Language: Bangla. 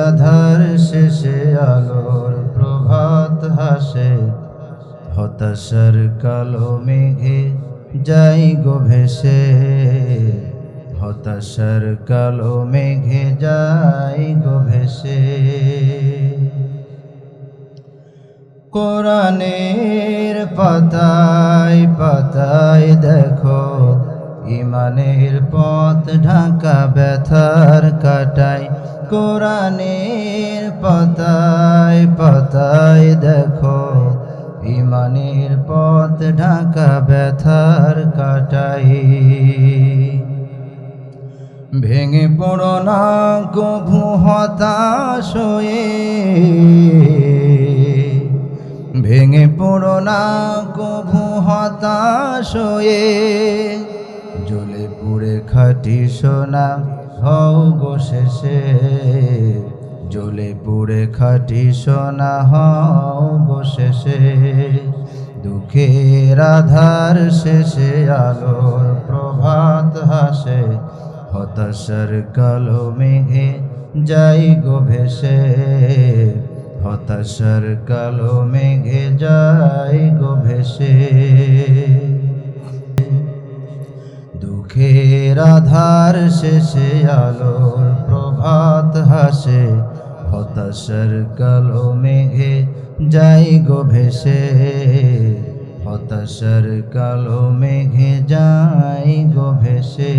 আধার শেষে আলোর প্রভাত হাসে, হতাশার কালো মেঘে যাই গো ভেসে, হতাশার কালো মেঘে যাই গো ভেসে। কোরআনের পাতায় পাতায় দেখো ইমানের পথ ঢাকা ব্যথার কাটায়। কোরআনের পাতায় পাতায় দেখো ইমানের পথ ঢাকা ব্যথার কাটায়। ভেঙে পড়ো না কভু হতাশ হয়ে, ভেঙে পড়ো না কভু হতাশ হয়ে, জ্বলে পুড়ে খাঁটি সোনা হও গো শেষে, জ্বলে পুড়ে খাঁটি সোনা হও গো শেষে। দুঃখের আধার শেষে আলোর প্রভাত হাসে, হতাশার কালো মেঘে যাই গো ভেসে, হতাশার কালো মেঘে যাই গো ভেসে। দুঃখের আধার শেষে আলোর প্রভাত হাসে, হতাশার কালো মেঘে যাই গো ভেসে, হতাশার কালো মেঘে যাই গো ভেসে।